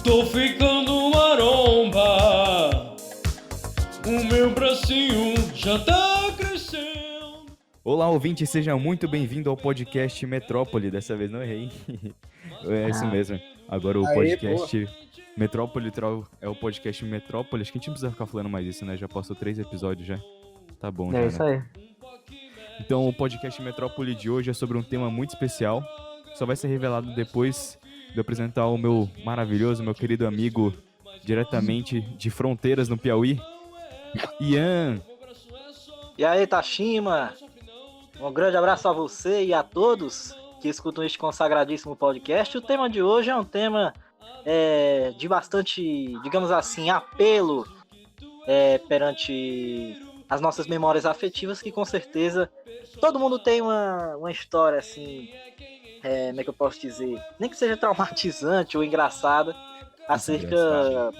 Tô ficando maromba, o meu bracinho já tá crescendo. Olá, ouvinte, seja muito bem-vindo ao podcast Metrópole. Dessa vez não errei. É isso mesmo. Agora o podcast Metrópole é o podcast Metrópole. Acho que a gente não precisa ficar falando mais isso, né? Já passou 3 episódios já. Tá bom já, É isso né? aí. Então o podcast Metrópole de hoje é sobre um tema muito especial. Só vai ser revelado depois de eu apresentar o meu maravilhoso, meu querido amigo, diretamente de Fronteiras, no Piauí, Ian. E aí, Tashima? Um grande abraço a você e a todos que escutam este consagradíssimo podcast. O tema de hoje é um tema de bastante, digamos assim, apelo perante as nossas memórias afetivas, que com certeza todo mundo tem uma história assim, como é que eu posso dizer? Nem que seja traumatizante ou engraçada acerca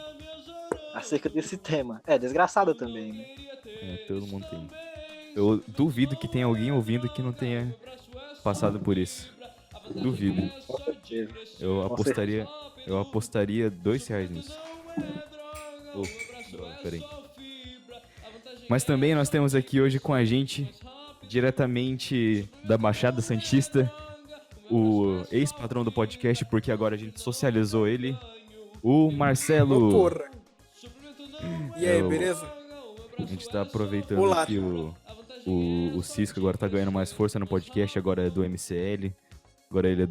desse tema. É, desgraçada também, né? Todo mundo tem. Eu duvido que tenha alguém ouvindo que não tenha passado por isso. Duvido. Com certeza. Eu apostaria R$2 nisso. Droga, peraí. Mas também nós temos aqui hoje com a gente, diretamente da Baixada Santista, o ex-patrão do podcast, porque agora a gente socializou ele, o Marcelo. Ô, porra. E aí, beleza? A gente tá aproveitando Olá. que o Cisco agora tá ganhando mais força no podcast, agora é do MCL, agora ele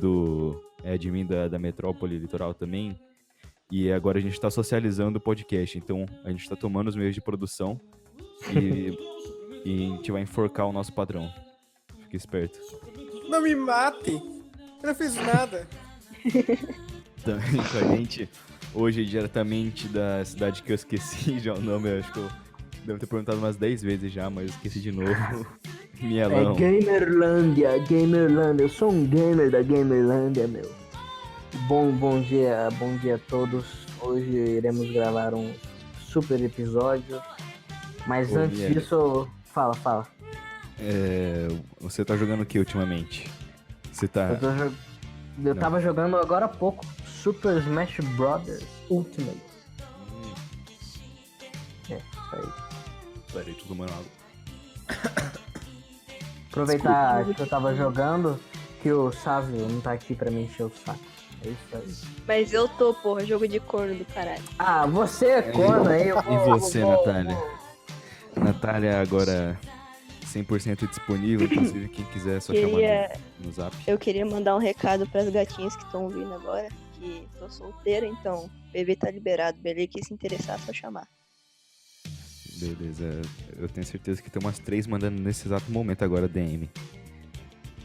é admin da Metrópole Litoral também, e agora a gente tá socializando o podcast, então a gente tá tomando os meios de produção e a gente vai enforcar o nosso patrão. Fique esperto. Não me mate. Eu não fiz nada. Também com a gente, hoje diretamente da cidade que eu esqueci já o nome, eu acho que eu devo ter perguntado umas 10 vezes já, mas eu esqueci de novo. Mielão. É Gamerlândia. Eu sou um gamer da Gamerlândia, meu. Bom dia a todos. Hoje iremos gravar um super episódio. Mas Ô, antes Miele. disso, fala. Você tá jogando o que ultimamente? Você tá... Eu tava jogando agora há pouco Super Smash Bros. Ultimate. Isso aí. Peraí, tô tomando água. Aproveitar que eu tava jogando, que o Sávio não tá aqui pra me encher o saco. É isso aí. Mas eu tô, porra, jogo de corno do caralho. Ah, você é corno aí. E você, Natália? Natália agora 100% disponível, inclusive quem quiser é só chamar no zap. Eu queria mandar um recado pras gatinhas que estão ouvindo agora, que tô solteira, então o bebê tá liberado, beleza? Que se interessar, é só chamar. Beleza, eu tenho certeza que tem umas 3 mandando nesse exato momento agora DM.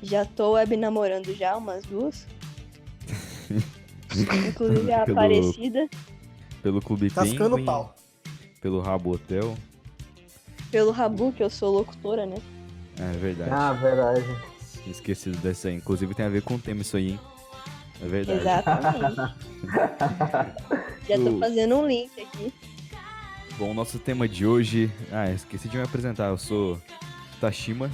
Já tô web namorando já, umas 2. Inclusive a Pelo- Aparecida, Pelo Clube Tascando Penguin, pau. pelo Rabo Hotel. pelo Rabu, que eu sou locutora, né? É verdade. Ah, verdade. Tinha esquecido dessa aí. Inclusive tem a ver com o tema isso aí, hein? É verdade. Exatamente. Já tô fazendo um link aqui. Bom, o nosso tema de hoje... esqueci de me apresentar. Eu sou Tashima.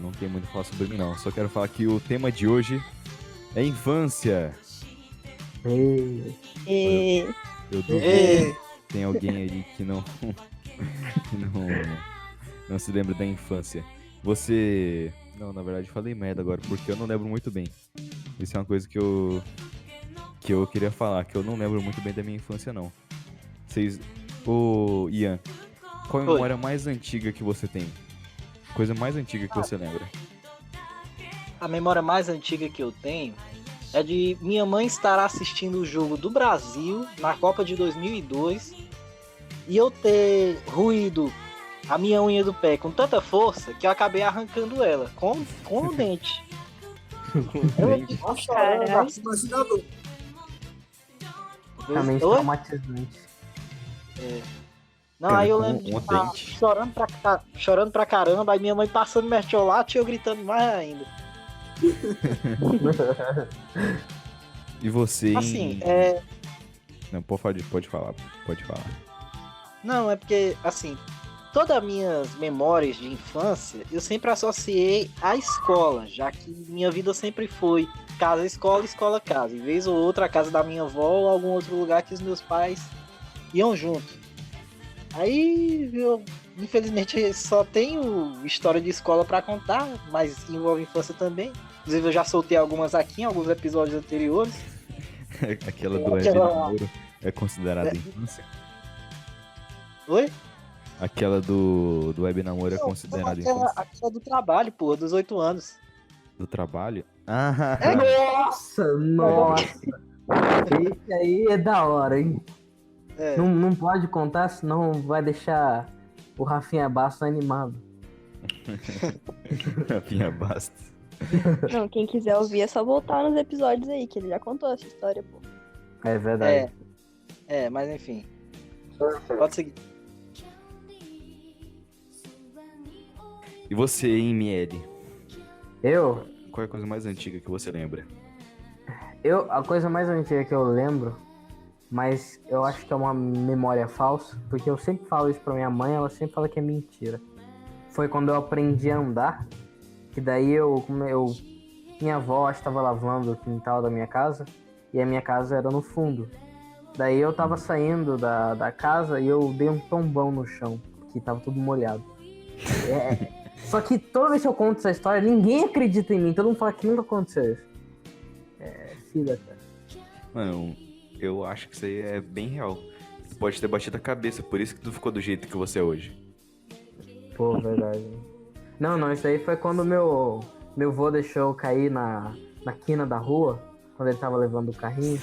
Não tem muito a falar sobre mim, não. Só quero falar que o tema de hoje é infância. E... E... Eu duvido Ei, que tem alguém aí que não se lembra da infância. Você... Não, na verdade falei merda agora, porque eu não lembro muito bem. Isso é uma coisa que eu queria falar, que eu não lembro muito bem da minha infância, não. Ô, Ian, qual é a Oi. memória mais antiga que você tem? Coisa mais antiga que você lembra? A memória mais antiga que eu tenho é de minha mãe estar assistindo o jogo do Brasil na Copa de 2002 e eu ter ruído a minha unha do pé com tanta força que eu acabei arrancando ela com o dente. nossa, Caralho. imaginador. Realmente Oi? traumatizante. Não, Cara, aí eu com lembro de um estar dente. chorando pra caramba, aí minha mãe passando mertiolate e eu gritando mais ainda. E você, Assim, Não, pode falar. Não, é porque, assim, todas as minhas memórias de infância, eu sempre associei à escola, já que minha vida sempre foi casa, escola, escola, casa. Em vez ou outra, a casa da minha avó ou algum outro lugar que os meus pais iam junto. Aí, eu, infelizmente, só tenho história de escola pra contar, mas envolve infância também. Inclusive, eu já soltei algumas aqui em alguns episódios anteriores. Aquela do web namoro é considerada infância? Oi? Aquela do web namoro é considerada infância? Aquela do trabalho, pô, dos 8 anos. Do trabalho? Ah, Nossa! Esse aí é da hora, hein? É. Não pode contar, senão vai deixar o Rafinha Bastos animado. Rafinha Bastos. Não, quem quiser ouvir é só voltar nos episódios aí, que ele já contou essa história, pô. É verdade. Mas enfim. Pode seguir. E você, hein, Miele? Eu, Qual é a coisa mais antiga que você lembra? a coisa mais antiga que eu lembro, mas eu acho que é uma memória falsa, porque eu sempre falo isso pra minha mãe, ela sempre fala que é mentira. Foi quando eu aprendi a andar, que daí minha avó estava lavando o quintal da minha casa, e a minha casa era no fundo. Daí eu tava saindo da casa e eu dei um tombão no chão, que tava tudo molhado. Só que toda vez que eu conto essa história, ninguém acredita em mim, todo mundo fala que nunca aconteceu isso. Filha, cara. Mano, eu acho que isso aí é bem real. Tu pode ter batido a cabeça, por isso que tu ficou do jeito que você é hoje. Pô, verdade. Não, isso aí foi quando meu vô deixou eu cair na quina da rua, quando ele tava levando o carrinho.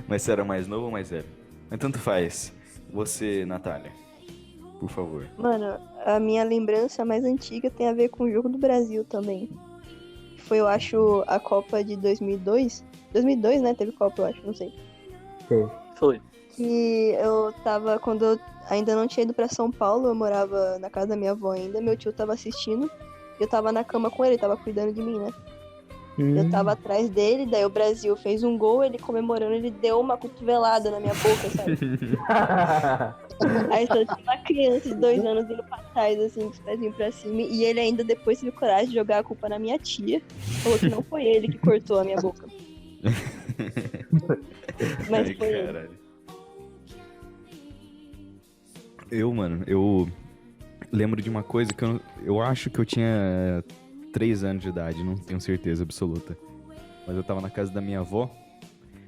Mas você era mais novo ou mais velho? Mas tanto faz. Você, Natália, por favor. Mano, a minha lembrança mais antiga tem a ver com o Jogo do Brasil também. Foi, eu acho, a Copa de 2002. 2002, né? Teve Copa, eu acho, não sei. Teve. Foi. Que eu tava, quando eu ainda não tinha ido pra São Paulo, eu morava na casa da minha avó ainda, meu tio tava assistindo, eu tava na cama com ele, tava cuidando de mim, né? Eu tava atrás dele, daí o Brasil fez um gol, ele comemorando, ele deu uma cotovelada na minha boca, sabe? Aí só tinha uma criança de 2 anos indo pra trás, assim, com os pezinhos pra cima, e ele ainda depois teve coragem de jogar a culpa na minha tia, falou que não foi ele que cortou a minha boca. Mas foi ele. Caralho. Eu lembro de uma coisa que eu acho que eu tinha 3 anos de idade, não tenho certeza absoluta. Mas eu tava na casa da minha avó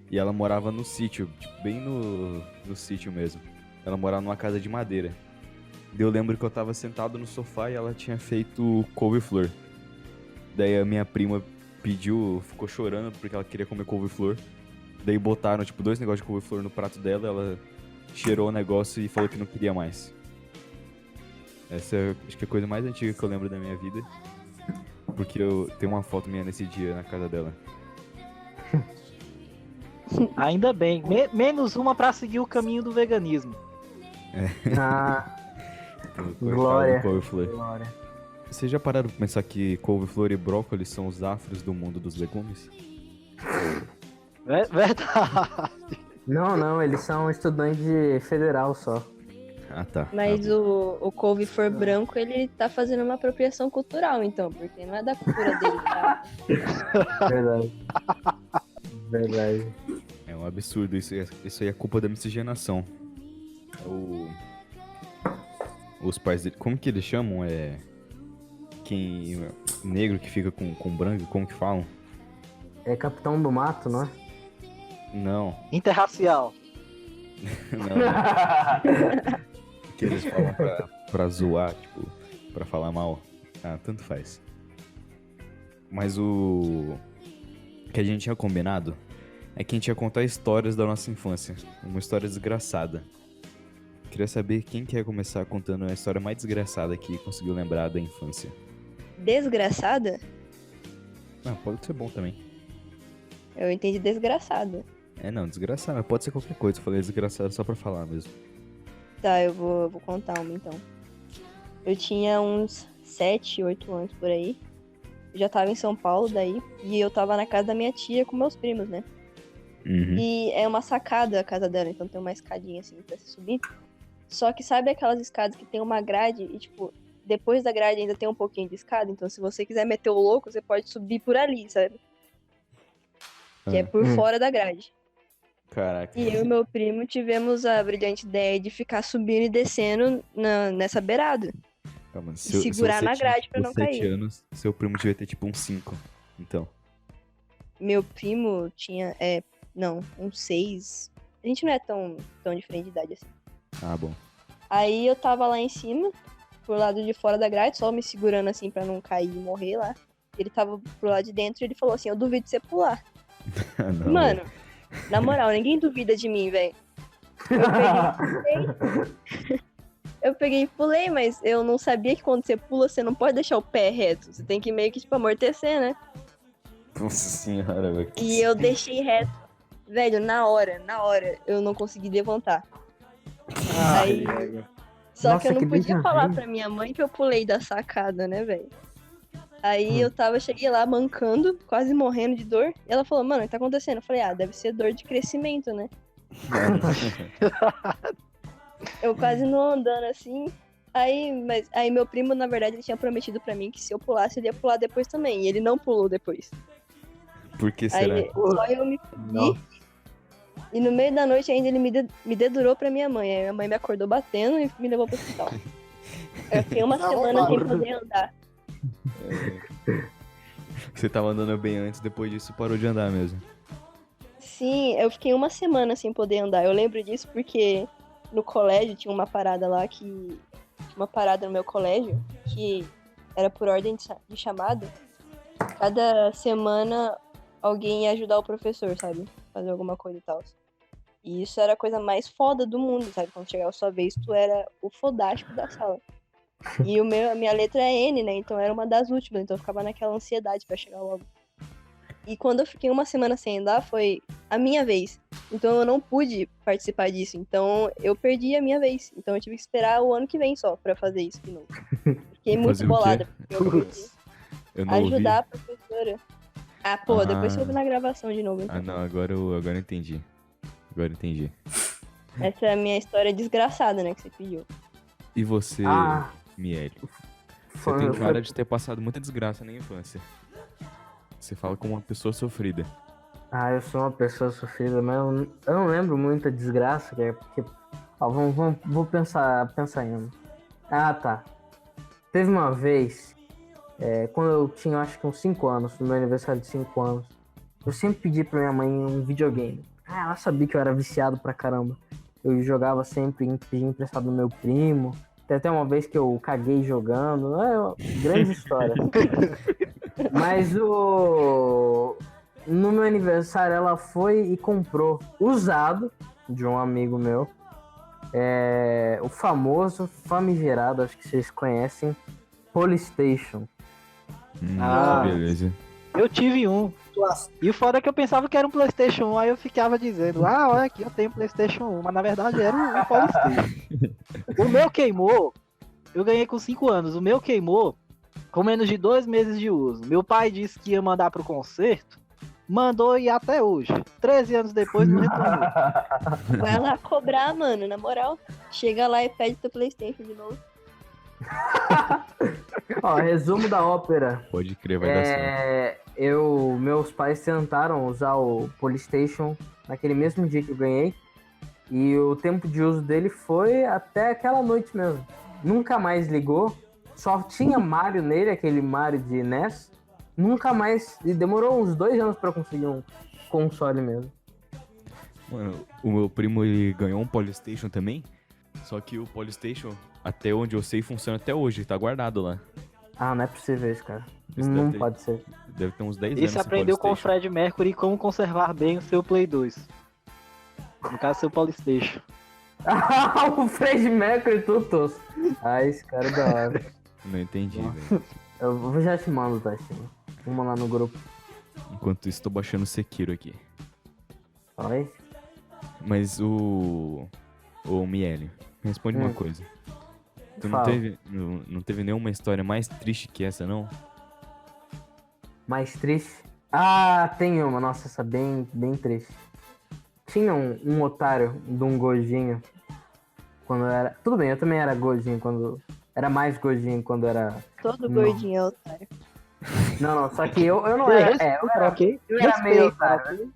e ela morava no sítio, tipo, bem no sítio mesmo. Ela morava numa casa de madeira. Daí eu lembro que eu tava sentado no sofá e ela tinha feito couve-flor. Daí a minha prima ficou chorando porque ela queria comer couve-flor. Daí botaram, tipo, 2 negócios de couve-flor no prato dela, ela cheirou o negócio e falou que não queria mais. Essa acho que é a coisa mais antiga que eu lembro da minha vida. Porque eu tenho uma foto minha nesse dia na casa dela. Ainda bem. Menos uma pra seguir o caminho do veganismo. Glória. Couve-flor. Glória. Vocês já pararam pra pensar que couve-flor e brócolis são os afros do mundo dos legumes? Verdade. Não, eles são estudantes de federal só. Ah, tá. Mas o couve-flor branco, ele tá fazendo uma apropriação cultural, então, porque não é da cultura dele, tá? Verdade. Verdade. É um absurdo, isso aí é culpa da miscigenação. Os pais dele, como que eles chamam? Quem negro que fica com branco, como que falam? É Capitão do Mato, não é? Não, Interracial. não. Que eles falam pra zoar, tipo, pra falar mal. Ah, tanto faz. Mas o que a gente tinha combinado é que a gente ia contar histórias da nossa infância. Uma história desgraçada. Queria saber quem quer começar contando a história mais desgraçada que conseguiu lembrar da infância. Desgraçada? Ah, pode ser bom também. Eu entendi desgraçada. Não, desgraçado. Pode ser qualquer coisa. Eu falei desgraçado só pra falar mesmo. Tá, eu vou contar uma então. Eu tinha uns 7, 8 anos por aí. Eu já tava em São Paulo daí. E eu tava na casa da minha tia com meus primos, né? Uhum. E é uma sacada a casa dela, então tem uma escadinha assim pra se subir. Só que sabe aquelas escadas que tem uma grade e, tipo, depois da grade ainda tem um pouquinho de escada? Então, se você quiser meter o louco, você pode subir por ali, sabe? Que é por fora da grade. Caraca. E eu e meu primo tivemos a brilhante ideia de ficar subindo e descendo nessa beirada. Calma, E segurar você na tinha, grade pra tipo, não 7 cair. anos, seu primo devia ter tipo uns 5. Então. Meu primo tinha, não, uns 6. A gente não é tão diferente de idade assim. Ah, bom. Aí eu tava lá em cima, pro lado de fora da grade, só me segurando assim pra não cair e morrer lá. Ele tava pro lado de dentro e ele falou assim, eu duvido de você pular. Ah, não. Mano, na moral, ninguém duvida de mim, velho. Eu peguei e pulei, mas eu não sabia que quando você pula, você não pode deixar o pé reto. Você tem que meio que, tipo, amortecer, né? Nossa senhora, velho. E eu deixei reto. Velho, na hora, eu não consegui levantar. Aí, só Nossa, que eu não que podia bizarro. falar pra minha mãe que eu pulei da sacada, né, velho? Aí eu cheguei lá mancando, quase morrendo de dor. E ela falou, mano, o que tá acontecendo? Eu falei, deve ser dor de crescimento, né? Eu quase não andando assim. Aí meu primo, na verdade, ele tinha prometido pra mim que se eu pulasse, ele ia pular depois também. E ele não pulou depois. Por que será? Aí só eu me fudi. E no meio da noite ainda ele me dedurou pra minha mãe. Aí minha mãe me acordou batendo e me levou pro hospital. Eu fiquei uma semana sem poder andar. Você tava andando bem antes, depois disso parou de andar mesmo. Sim, eu fiquei uma semana sem poder andar. Eu lembro disso porque no colégio tinha uma parada lá que... Tinha uma parada no meu colégio que era por ordem de chamada. Cada semana alguém ia ajudar o professor, sabe? Fazer alguma coisa e tal. E isso era a coisa mais foda do mundo, sabe? Quando chegava a sua vez, tu era o fodástico da sala. E a minha letra é N, né? Então era uma das últimas. Então eu ficava naquela ansiedade pra chegar logo. E quando eu fiquei uma semana sem andar, foi a minha vez. Então eu não pude participar disso. Então eu perdi a minha vez. Então eu tive que esperar o ano que vem só pra fazer isso de novo. Fiquei muito Fazer o quê? bolada. Porque eu perdi. Eu não Ajudar ouvi. a professora. Ah, pô, depois você ouve na gravação de novo. Então. Ah, não, agora eu entendi. Agora eu entendi. Essa é a minha história desgraçada, né, que você pediu. E você, Miele? Você Foi- tem foi- cara de ter passado muita desgraça na infância. Você fala como uma pessoa sofrida. Eu sou uma pessoa sofrida, mas eu não lembro muita desgraça, que é porque... Ó, vou pensar em uma. Ah, tá. Teve uma vez, quando eu tinha acho que uns 5 anos, no meu aniversário de 5 anos, eu sempre pedi pra minha mãe um videogame. Ela sabia que eu era viciado pra caramba. Eu jogava sempre, pedia emprestado do meu primo. Tem até uma vez que eu caguei jogando. É uma grande história. Mas no meu aniversário ela foi e comprou usado de um amigo meu. O famoso, famigerado, acho que vocês conhecem, PlayStation. Beleza. Eu tive um. E o foda é que eu pensava que era um PlayStation 1, aí eu ficava dizendo, olha aqui, eu tenho um PlayStation 1, mas na verdade era um PlayStation. O meu queimou, eu ganhei com 5 anos, o meu queimou com menos de 2 meses de uso. Meu pai disse que ia mandar pro concerto, mandou e até hoje. 13 anos depois não retornou. Vai lá cobrar, mano, na moral. Chega lá e pede teu PlayStation de novo. Ó, resumo da ópera. Pode crer, vai dar certo. Meus pais tentaram usar o PlayStation naquele mesmo dia que eu ganhei. E o tempo de uso dele foi até aquela noite mesmo. Nunca mais ligou. Só tinha Mario nele, aquele Mario de NES. Nunca mais. E demorou uns 2 anos pra conseguir um console mesmo. Mano, o meu primo ele ganhou um PlayStation também. Só que o PlayStation, até onde eu sei, funciona até hoje. Tá guardado lá. Ah, não é possível isso, cara. Isso Não deve ter- pode ser. Deve ter uns 10 anos. Esse esse aprendeu com o PlayStation. Fred Mercury como conservar bem o seu Play 2. No caso, seu PlayStation. O Fred Mercury tudo. Esse cara é da hora. Não entendi, velho. Eu já te mando, tá? Vamos lá no grupo. Enquanto isso, tô baixando Sekiro aqui. Oi? Mas o Miele, me responde uma coisa. Tu Fala. não teve nenhuma história mais triste que essa, não? Mais triste? Ah, tem uma. Nossa, essa bem triste. Tinha um otário de um gordinho quando eu era... Tudo bem, eu também era gordinho quando... Era mais gordinho quando era... Todo Não. gordinho é otário. Não, só que eu não era... Ok? Eu era meio Respeita, otário. ok?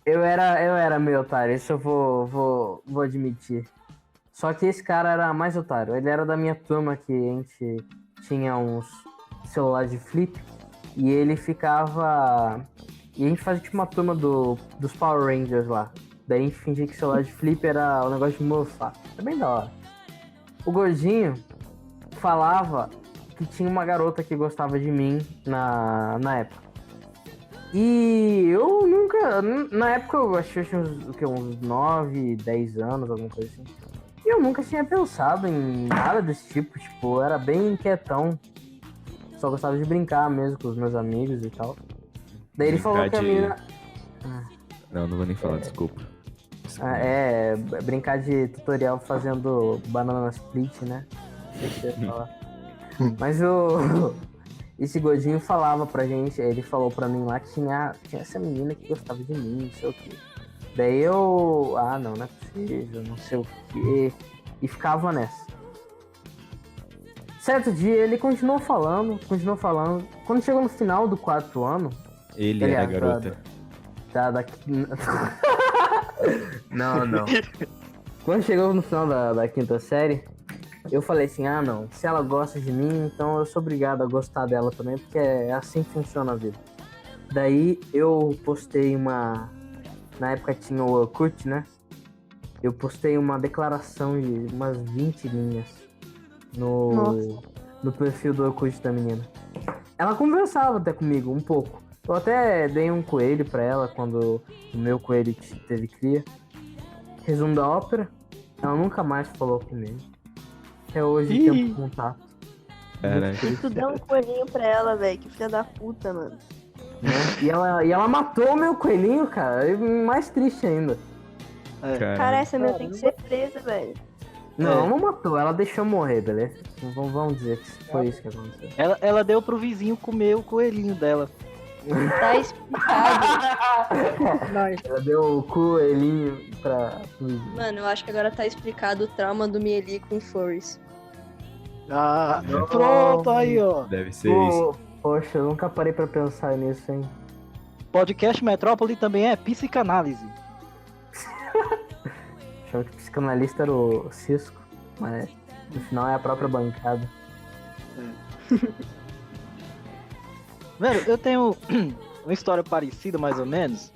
Eu era meio otário, isso eu vou admitir. Só que esse cara era mais otário. Ele era da minha turma, que a gente tinha uns celulares de flip. E ele ficava... E a gente fazia tipo uma turma dos Power Rangers lá. Daí a gente fingia que o celular de flip era o negócio de morfar. É bem da hora. O gordinho falava que tinha uma garota que gostava de mim na época. E eu nunca... Na época eu achei uns 9, 10 anos, alguma coisa assim. E eu nunca tinha pensado em nada desse tipo. Tipo, eu era bem inquietão. Só gostava de brincar mesmo com os meus amigos e tal. Daí ele falou que a mina... Não vou nem falar, desculpa. Brincar de tutorial fazendo banana split, né? Não sei o que eu ia falar. Mas esse gordinho falava pra gente, ele falou pra mim lá que tinha essa menina que gostava de mim, não sei o que. Daí eu... não é possível, não sei o que. E ficava nessa. Certo dia ele continuou falando. Quando chegou no final do 4º ano... Ele era a garota. Não. Quando chegou no final da 5ª série, eu falei assim, não, se ela gosta de mim, então eu sou obrigado a gostar dela também, porque é assim que funciona a vida. Daí eu postei na época tinha o Orkut, né? Eu postei uma declaração de umas 20 linhas no perfil do Orkut da menina. Ela conversava até comigo um pouco. Eu até dei um coelho pra ela quando o meu coelho teve cria. Resumo da ópera, ela nunca mais falou comigo. Até hoje temos contato. Caraca. E tu deu um coelhinho pra ela, velho. Que filha da puta, mano. E ela matou o meu coelhinho, cara. E mais triste ainda. Cara, essa minha tem que ser presa, velho. Não matou, ela deixou morrer, beleza? Vamos dizer que foi isso que aconteceu. Ela deu pro vizinho comer o coelhinho dela. Tá explicado. Ela deu o coelhinho pra... Mano, eu acho que agora tá explicado o trauma do Mieli com furries. Pronto, aí, ó. Deve ser isso. Poxa, eu nunca parei pra pensar nisso, hein? Podcast Metrópole também é psicanálise. Achava que o psicanalista era o Cisco, mas no final é a própria bancada. Velho, eu tenho uma história parecida, mais ou menos.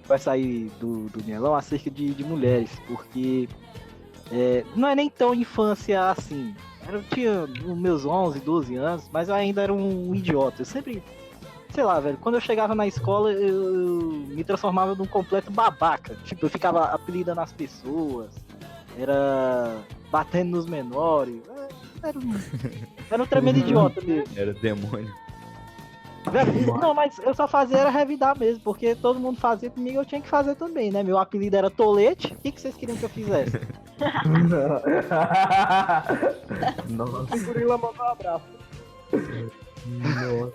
Vai sair do Mielão acerca de mulheres, porque não é nem tão infância assim. Eu tinha os meus 11, 12 anos, mas eu ainda era um idiota. Eu sempre, sei lá, velho, quando eu chegava na escola, eu me transformava num completo babaca. Tipo, eu ficava apelidando as pessoas, era batendo nos menores. Era um tremendo idiota mesmo. Era demônio. Velho, não, mas eu só fazia era revidar mesmo, porque todo mundo fazia comigo, eu tinha que fazer também, né? Meu apelido era Tolete, o que vocês queriam que eu fizesse? Nossa. O gorila mandou um abraço. Nossa.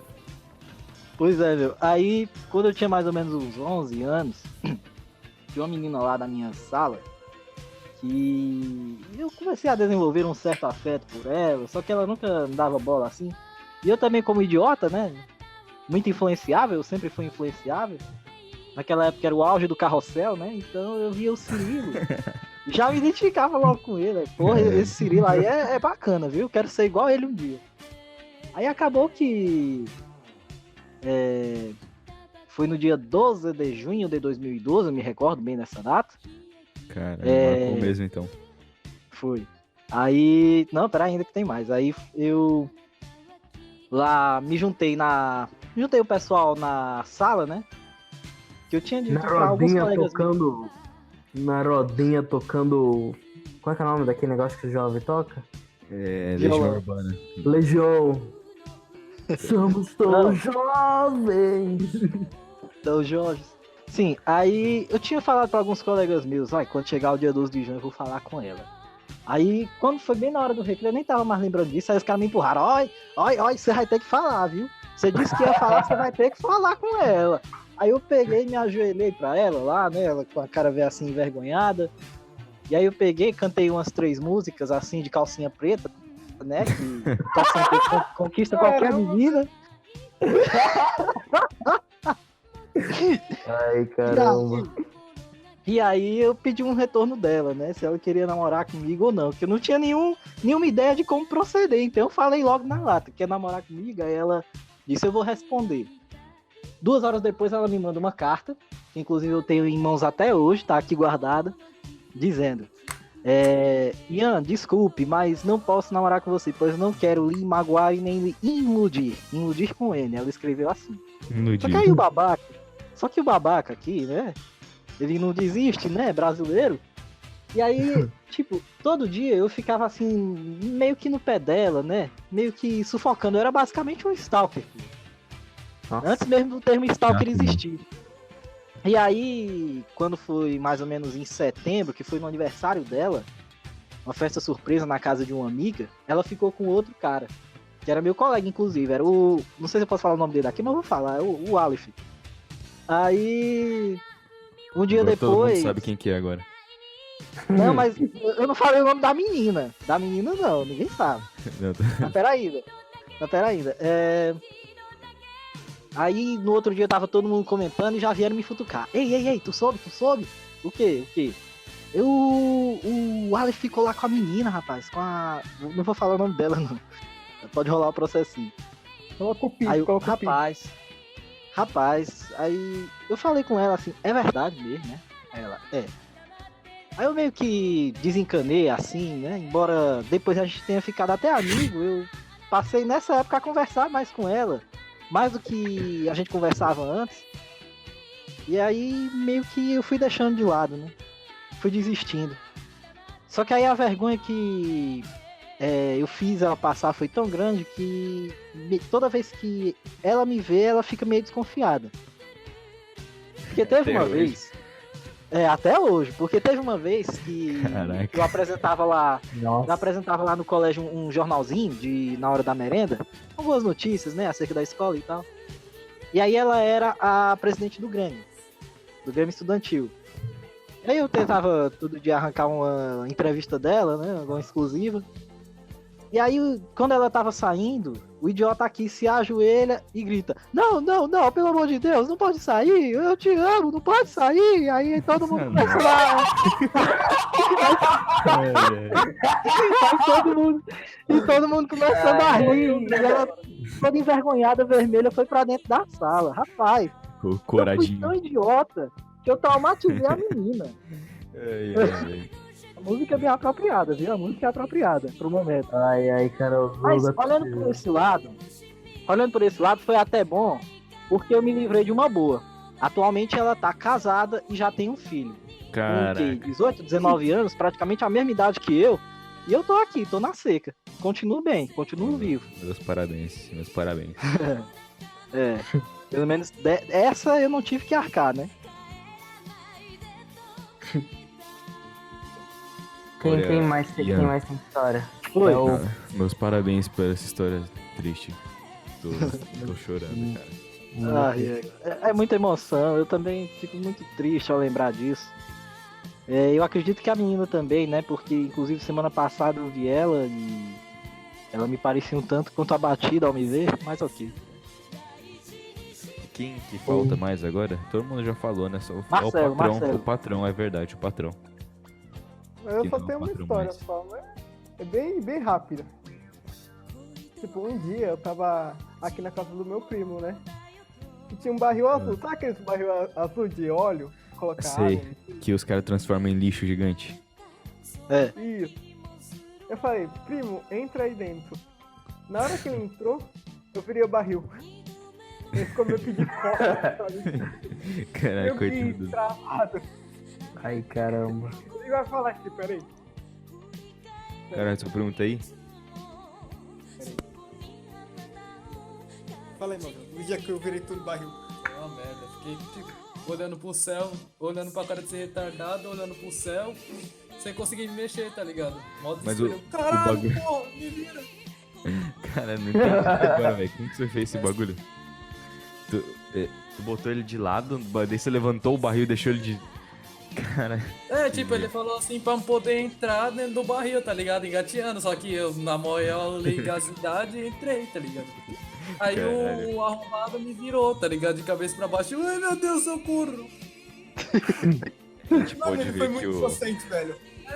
Pois é, meu. Aí, quando eu tinha mais ou menos uns 11 anos, tinha uma menina lá da minha sala que eu comecei a desenvolver um certo afeto por ela, só que ela nunca me dava bola assim. E eu também, como idiota, né? Muito influenciável, eu sempre fui influenciável. Naquela época era o auge do carrossel, né? Então eu via o Cirilo. Já me identificava logo com ele. Porra, esse Cirilo aí é bacana, viu? Quero ser igual a ele um dia. Aí acabou que... foi no dia 12 de junho de 2012, eu me recordo bem dessa data. Cara, marcou mesmo então. Foi. Aí... Não, pera, ainda que tem mais. Aí eu... Lá me juntei o pessoal na sala, né? Que eu tinha dito pra alguns colegas meus. Na rodinha tocando. Qual é que é o nome daquele negócio que o jovem toca? Legião Urbana. Legião. Somos todos jovens. Então, Jorge. Sim, aí eu tinha falado pra alguns colegas meus, quando chegar o dia 12 de junho eu vou falar com ela. Aí, quando foi bem na hora do recreio, eu nem tava mais lembrando disso, aí os caras me empurraram, oi, você vai ter que falar, viu? Você disse que ia falar, você vai ter que falar com ela. Aí eu peguei e me ajoelhei pra ela lá, né, ela com a cara veio assim, envergonhada. E aí eu peguei, cantei umas 3 músicas, assim, de calcinha preta, né? Que calcinha preta conquista qualquer menina. Ai, caramba. E aí eu pedi um retorno dela, né? Se ela queria namorar comigo ou não. Porque eu não tinha nenhuma ideia de como proceder. Então eu falei logo na lata, quer namorar comigo? Aí ela disse, eu vou responder. 2 horas depois ela me manda uma carta, que inclusive eu tenho em mãos até hoje, tá aqui guardada, dizendo: Ian, desculpe, mas não posso namorar com você, pois não quero lhe magoar e nem lhe iludir. Iludir com N, ela escreveu assim. Só que aí só que o babaca aqui, né? Ele não desiste, né? Brasileiro. E aí, tipo, todo dia eu ficava assim, meio que no pé dela, né? Meio que sufocando. Eu era basicamente um stalker. Nossa. Antes mesmo do termo stalker existir. E aí, quando foi mais ou menos em setembro, que foi no aniversário dela, uma festa surpresa na casa de uma amiga, ela ficou com outro cara, que era meu colega, inclusive. Era o... Não sei se eu posso falar o nome dele aqui, mas eu vou falar. É o Aleph. Aí... Um dia Agora depois... todo mundo sabe quem que é agora. Não, mas eu não falei o nome da menina. Da menina não, ninguém sabe. Não, Mas pera ainda. Aí no outro dia tava todo mundo comentando e já vieram me futucar. Ei, tu soube? O quê? O Aleph ficou lá com a menina, rapaz. Não vou falar o nome dela, não. Pode rolar o processinho. Coloca o pi, Aí, coloca o pi. Rapaz, aí eu falei com ela assim, é verdade mesmo, né? Ela, é. Aí eu meio que desencanei assim, né? Embora depois a gente tenha ficado até amigo, eu passei nessa época a conversar mais com ela, mais do que a gente conversava antes. E aí meio que eu fui deixando de lado, né? Fui desistindo. Só que aí a vergonha que eu fiz ela passar foi tão grande que toda vez que ela me vê, ela fica meio desconfiada. Porque teve uma vez... até hoje, porque teve uma vez que Caraca. eu apresentava lá, Nossa. no colégio um jornalzinho na hora da merenda, com algumas notícias, né, acerca da escola e tal. E aí ela era a presidente do Grêmio Estudantil. Aí eu tentava todo dia arrancar uma entrevista dela, né, uma exclusiva. E aí, quando ela tava saindo, o idiota aqui se ajoelha e grita: Não, pelo amor de Deus, não pode sair, eu te amo, não pode sair. Aí todo mundo começa lá. E todo mundo começando a rir. E ela, toda envergonhada, vermelha, foi pra dentro da sala. Rapaz, O eu fui coradinho. tão idiota que eu traumatizei a menina. Ai. A música é bem apropriada, viu? A música é apropriada pro momento. Ai, cara. Mas olhando por esse lado, foi até bom, porque eu me livrei de uma boa. Atualmente ela tá casada e já tem um filho. Caraca. Com 18, 19 anos, praticamente a mesma idade que eu. E eu tô aqui, tô na seca. Continuo bem, continuo vivo. Meus parabéns. Pelo menos essa eu não tive que arcar, né? Quem mais tem história? Foi. É o- Ah, meus parabéns por essa história triste. Tô chorando, cara. É muita emoção, eu também fico muito triste ao lembrar disso. Eu acredito que a menina também, né? Porque inclusive semana passada eu vi ela e ela me parecia um tanto quanto abatida ao me ver, mas ok. Quem que falta mais agora? Todo mundo já falou, né? Só Marcelo, Marcelo. O patrão, é verdade, o patrão. Eu Que só não, tenho uma quatro história mais. só, mas é bem rápida. Tipo, um dia eu tava aqui na casa do meu primo, né? E tinha um barril azul. Sabe aquele barril azul de óleo? Colocar Sei. água? Que os caras transformam em lixo gigante. Isso. Eu falei, primo, entra aí dentro. Na hora que ele entrou, eu virei o barril. Ele ficou meio que de costas, sabe? Caraca, Meio que coitado. travado. Ai, caramba. Ele vai falar aqui, peraí. Caralho, essa pergunta aí? Fala aí, mano. No dia que eu virei tudo barril. É uma merda. Fiquei tipo, olhando pro céu, olhando pra cara de ser retardado, olhando pro céu, sem conseguir me mexer, tá ligado? Modo Mas o desespero. Caralho, bagulho- porra, me vira. Cara, não entendi agora, velho. Como que você fez esse bagulho? Tu botou ele de lado, daí você levantou o barril e deixou ele de... Cara, É, tipo, ele falou assim pra poder entrar dentro do barril, tá ligado? Engateando, só que eu, na maior ligasidade, entrei, tá ligado? Aí Caralho. o arrombado me virou, tá ligado? De cabeça pra baixo. Ai, meu Deus, socorro! a gente Mano, pode ele foi ver muito que o... inocente, velho.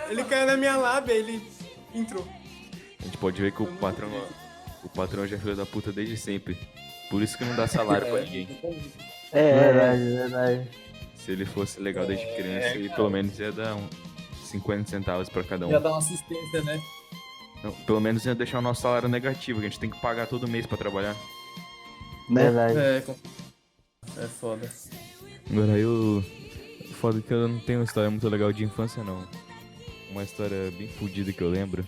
Ele caiu na minha lábia, ele entrou. A gente pode ver que o patrão já é filho da puta desde sempre. Por isso que não dá salário pra ninguém. Verdade, verdade. Se ele fosse legal desde criança, ele pelo menos ia dar 50 centavos pra cada um. Ia dar uma assistência, né? Não, pelo menos ia deixar o nosso salário negativo, que a gente tem que pagar todo mês pra trabalhar. Verdade. É foda. Agora eu... Foda que eu não tenho uma história muito legal de infância, não. Uma história bem fodida que eu lembro.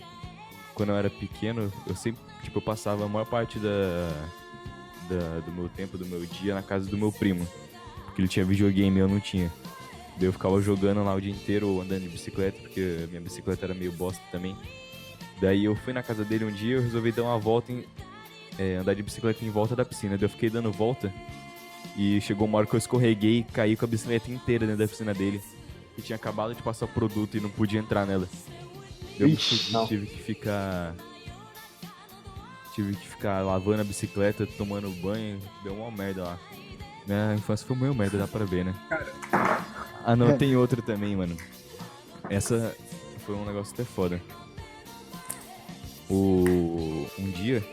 Quando eu era pequeno, eu sempre... Tipo, eu passava a maior parte do meu tempo, do meu dia, na casa do meu primo. Porque ele tinha videogame e eu não tinha. Daí eu ficava jogando lá o dia inteiro, ou andando de bicicleta, porque a minha bicicleta era meio bosta também. Daí eu fui na casa dele um dia e eu resolvi dar uma volta, andar de bicicleta em volta da piscina. Daí eu fiquei dando volta e chegou uma hora que eu escorreguei e caí com a bicicleta inteira dentro da piscina dele. E tinha acabado de passar o produto e não podia entrar nela. Eu me fudi, tive que ficar lavando a bicicleta, tomando banho, deu uma merda lá. Minha infância foi meio merda, dá pra ver, né? Ah não, tem outra também, mano. Essa foi um negócio até foda. Um dia,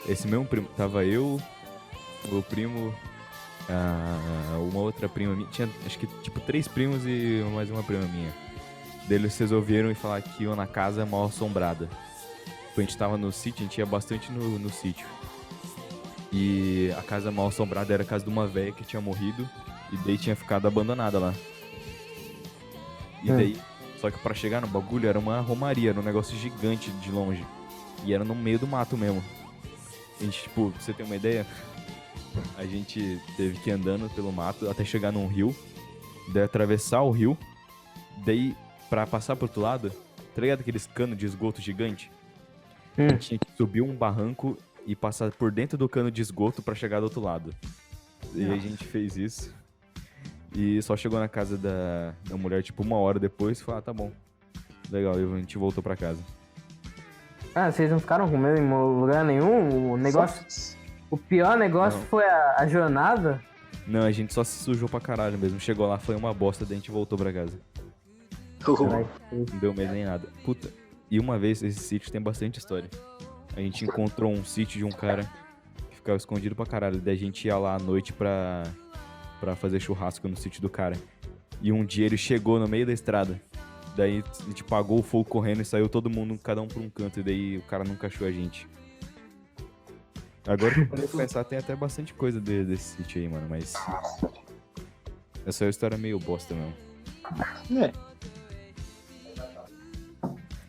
esse mesmo primo, tava eu, meu primo, uma outra prima minha, tinha acho que tipo 3 primos e mais uma prima minha. Daí eles resolveram ir falar que iam na casa mal assombrada. A gente tava no sítio, a gente ia bastante no sítio. E a casa mal assombrada era a casa de uma velha que tinha morrido e daí tinha ficado abandonada lá. E daí, só que pra chegar no bagulho era uma romaria, era um negócio gigante de longe. E era no meio do mato mesmo. A gente, tipo, pra você ter uma ideia, a gente teve que ir andando pelo mato até chegar num rio, daí atravessar o rio, daí pra passar pro outro lado, tá ligado aqueles canos de esgoto gigante? A gente tinha que subir um barranco e passar por dentro do cano de esgoto pra chegar do outro lado. E a gente fez isso. E só chegou na casa da mulher, tipo, 1 hora depois, e falou, tá bom. Legal, e a gente voltou pra casa. Ah, vocês não ficaram com medo em lugar nenhum? O negócio... O pior negócio Não. foi a jornada? Não, a gente só se sujou pra caralho mesmo. Chegou lá, foi uma bosta, daí a gente voltou pra casa. Não deu medo nem nada. Puta, e uma vez, esse sítio tem bastante história. A gente encontrou um sítio de um cara que ficava escondido pra caralho. Daí a gente ia lá à noite pra fazer churrasco no sítio do cara. E um dia ele chegou no meio da estrada. Daí a gente pagou o fogo correndo e saiu todo mundo, cada um por um canto. E daí o cara nunca achou a gente. Agora que eu parei pra pensar, tem até bastante coisa desse sítio aí, mano. Mas essa é uma história meio bosta mesmo. É.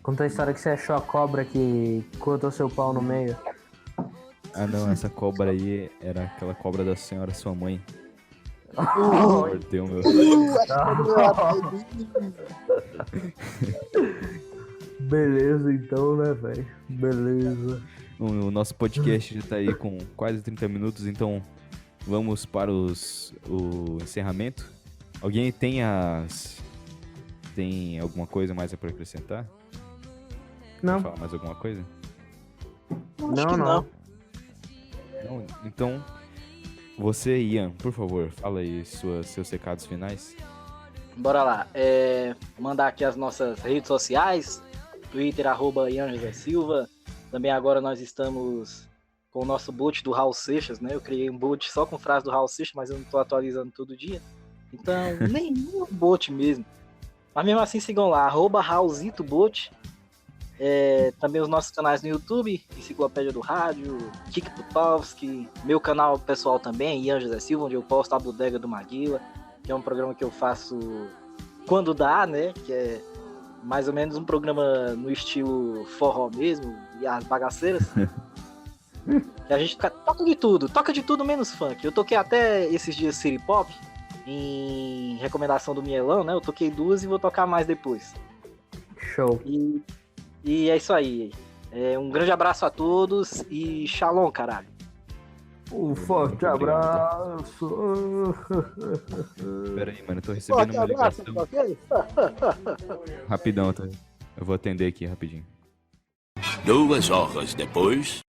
Conta a história que você achou a cobra que cortou seu pau no meio. Ah não, essa cobra aí era aquela cobra da senhora sua mãe. Mordeu meu. Beleza então, né, velho? Beleza. O nosso podcast já tá aí com quase 30 minutos, então vamos para o encerramento. Alguém tem alguma coisa mais pra acrescentar? Não, Quer falar mais alguma coisa? Acho que não. Não? Então, você, Ian, por favor, fala aí seus recados finais. Bora lá. Mandar aqui as nossas redes sociais. Twitter, @Ian José Silva. Também agora nós estamos com o nosso bot do Raul Seixas, né? Eu criei um bot só com frase do Raul Seixas, mas eu não tô atualizando todo dia. Então, nenhum bot mesmo. Mas mesmo assim, sigam lá, @RaulzitoBot. Também os nossos canais no YouTube, Enciclopédia do Rádio, Kik Putovski, meu canal pessoal também, Ian José Silva, onde eu posto a Bodega do Maguila, que é um programa que eu faço quando dá, né? Que é mais ou menos um programa no estilo forró mesmo, e as bagaceiras. E a gente toca de tudo menos funk. Eu toquei até esses dias City Pop, em recomendação do Mielão, né? Eu toquei 2 e vou tocar mais depois. show. E é isso aí. Um grande abraço a todos e shalom, caralho. Um forte Muito obrigado, abraço. Pera aí, mano, eu tô recebendo uma ligação. Rapidão, tá? Eu vou atender aqui rapidinho. 2 horas depois.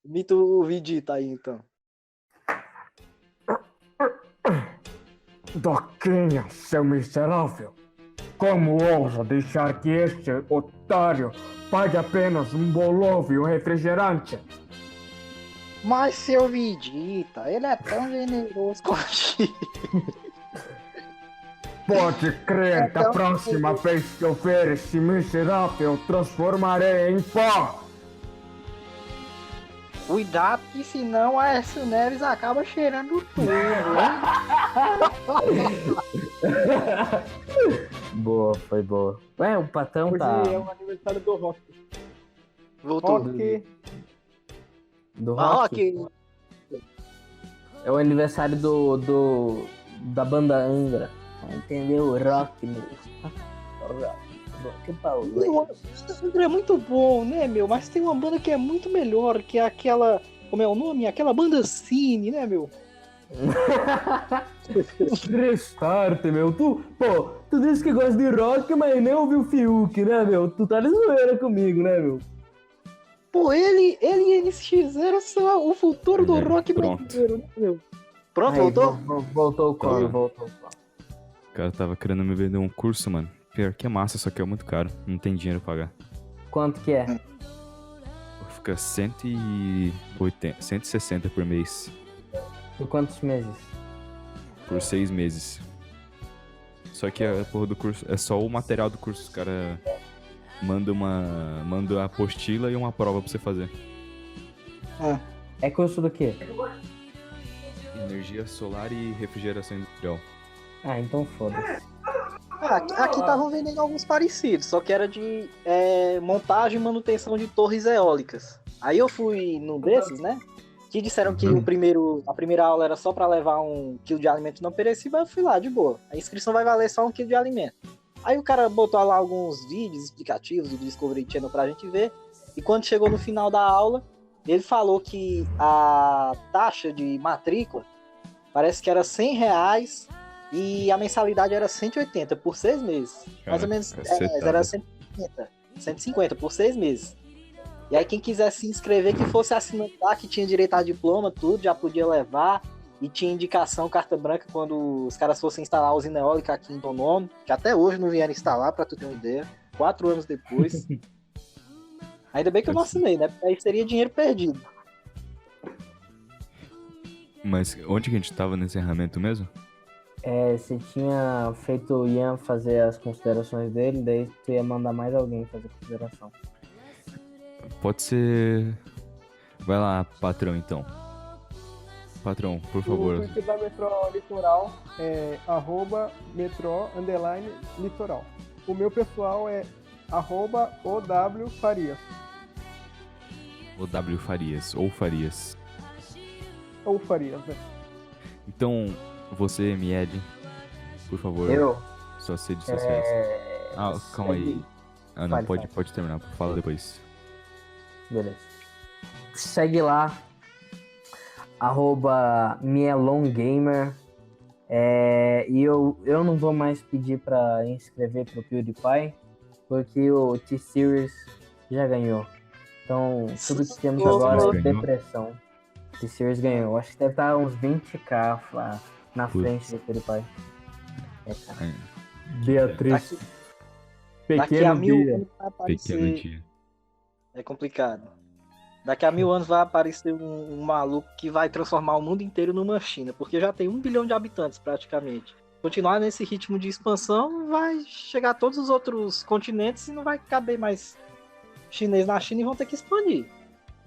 Imita o Vegeta aí, então. Doquinha, seu miserável! Como ousa deixar que este otário pague apenas um bolovo e um refrigerante? Mas, seu Vegeta, ele é tão generoso com a gente. Pode crer, da próxima vez que eu ver esse miserável, eu transformarei em pó! Cuidado, que senão a Aécio Neves acaba cheirando tudo, hein? Boa, foi boa. Ué, o Patão Hoje tá é o aniversário do Rock. Voltou. Rock. do Ah, rock. ok. É o aniversário da banda Angra. Entendeu? Rock, meu. Rock Paulo. O André é muito bom, né, meu? Mas tem uma banda que é muito melhor, que é aquela... Como é o nome? Aquela banda Cine, né, meu? Restart, meu. Tu disse que gosta de rock, mas nem ouviu o Fiuk, né, meu? Tu tá de zoeira comigo, né, meu? Pô, ele e NX0 são o futuro do É, rock pronto. brasileiro, né, meu? Pronto, Aí, voltou? Voltou o coro, Tá. voltou o coro. O cara tava querendo me vender um curso, mano. Pior que é massa, só que é muito caro. Não tem dinheiro pra pagar. Quanto que é? Fica 180, 160 por mês. Por quantos meses? Por 6 meses. Só que a porra do curso é só o material do curso. Os cara manda a apostila e uma prova pra você fazer. É curso do quê? Energia solar e refrigeração industrial. Ah, então foda-se. Aqui estavam vendendo alguns parecidos, só que era de montagem e manutenção de torres eólicas. Aí eu fui num desses, né? Que disseram que a primeira aula era só pra levar 1 quilo de alimento não perecível, aí eu fui lá, de boa. A inscrição vai valer só 1 quilo de alimento. Aí o cara botou lá alguns vídeos explicativos do Discovery Channel pra gente ver, e quando chegou no final da aula, ele falou que a taxa de matrícula parece que era R$100 e a mensalidade era 180 por 6 meses. Mais ou menos, cacetada. era 150 por 6 meses. E aí quem quisesse se inscrever, que fosse assinante lá, que tinha direito a diploma, tudo, já podia levar. E tinha indicação, carta branca, quando os caras fossem instalar a usina eólica aqui em Tonome, que até hoje não vieram instalar, pra tu ter uma ideia. 4 anos depois. Ainda bem que eu não assinei, né? Porque aí seria dinheiro perdido. Mas onde que a gente tava no encerramento mesmo? Você tinha feito o Ian fazer as considerações dele, daí tu ia mandar mais alguém fazer consideração. Pode ser... Vai lá, patrão, então. Patrão, por O favor. Twitter da Metrô Litoral é @metrô_litoral. O meu pessoal é @OWFarias. O W Farias, ou Farias. Ou Farias, né? Então, você, Mied, por favor, Eu? suas redes sociais. Calma aí. Ah, não, Fale, pode terminar, fala depois. Beleza. Segue lá. @mielongamer. E eu não vou mais pedir pra inscrever pro PewDiePie, porque o T-Series já ganhou. Então, tudo que temos agora é Ganhou? depressão. T-Series ganhou. Acho que deve estar uns 20k lá na Putz. frente do PewDiePie. Cara. Beatriz, Daqui a pequeno 1000 dia. anos vai Pequeno aparecer... dia. É complicado. Daqui a 1000 anos vai aparecer um maluco que vai transformar o mundo inteiro numa China, porque já tem 1 bilhão de habitantes praticamente. Continuar nesse ritmo de expansão, vai chegar a todos os outros continentes e não vai caber mais chinês na China e vão ter que expandir.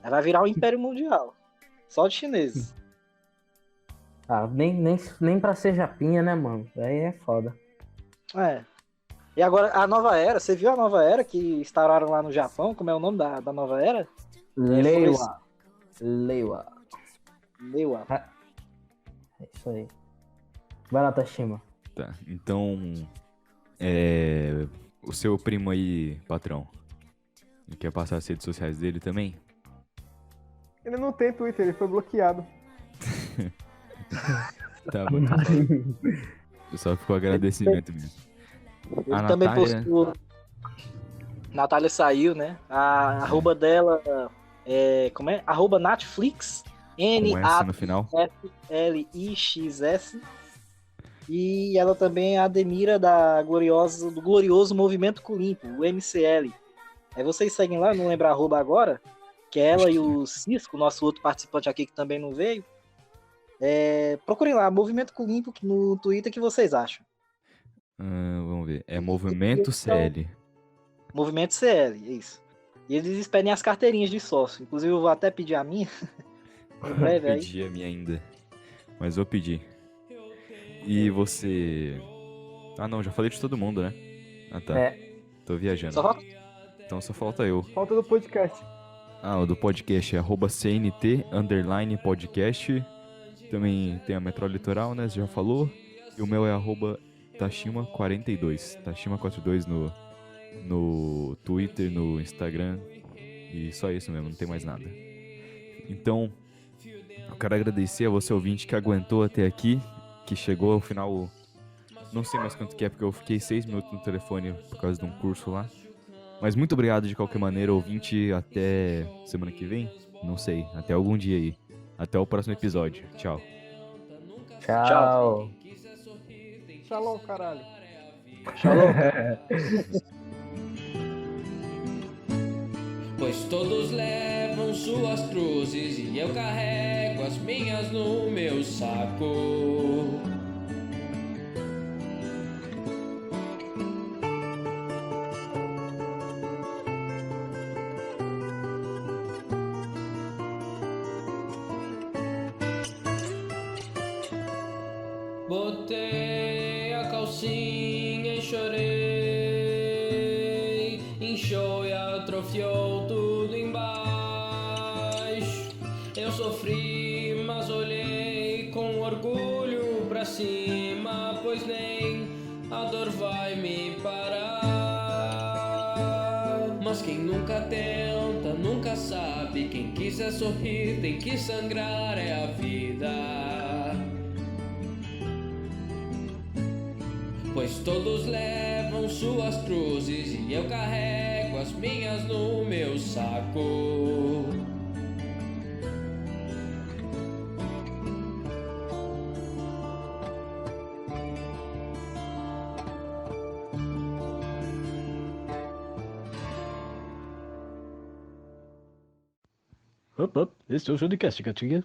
Aí vai virar um império mundial. Só de chineses. Nem pra ser japinha, né, mano? Aí é foda. É. E agora, a nova era, você viu a nova era que instauraram lá no Japão? Como é o nome da nova era? Leiwa. Meu, É isso aí. Vai lá, Tashima. Tá, então... O seu primo aí, patrão, ele quer passar as redes sociais dele também? Ele não tem Twitter, ele foi bloqueado. Tá bom, tá bom. Só ficou agradecimento mesmo. A Ele também Natália... postou. Natália saiu, né? A arroba dela é. Como é? Arroba Netflix. Com S no final. N-A-T-F-L-I-X-S. E ela também admira do glorioso Movimento Colimpo, o MCL. Aí vocês seguem lá, não lembro a arroba agora, que é ela e o Cisco, nosso outro participante aqui que também não veio. Procurem lá, Movimento Colimpo no Twitter, que vocês acham? Vamos ver. É Movimento CL. Movimento CL, isso. E eles pedem as carteirinhas de sócio. Inclusive eu vou até pedir a minha. Em breve aí. Pedi a minha ainda. Mas vou pedir. E você... Ah não, já falei de todo mundo, né? Ah tá. Tô viajando. Só falta... Então só falta eu. Falta do podcast. O do podcast é @CNT_podcast. Também tem a Metro Litoral, né? Você já falou. E o meu é @Tashima42. Tashima42 no Twitter, no Instagram. E só isso mesmo, não tem mais nada. Então, eu quero agradecer a você, ouvinte, que aguentou até aqui. Que chegou ao final... Não sei mais quanto que é, porque eu fiquei 6 minutos no telefone por causa de um curso lá. Mas muito obrigado de qualquer maneira, ouvinte. Até semana que vem? Não sei. Até algum dia aí. Até o próximo episódio. Tchau. Tchau. Shalom, caralho. Pois todos levam suas cruzes e eu carrego as minhas no meu saco. Botei a calcinha e chorei, inchou e atrofiou tudo embaixo. Eu sofri, mas olhei com orgulho pra cima, pois nem a dor vai me parar. Mas quem nunca tenta, nunca sabe. Quem quiser sorrir, tem que sangrar, é a vida. Pois todos levam suas cruzes e eu carrego as minhas no meu saco. Esse é o Judicast, gatinha.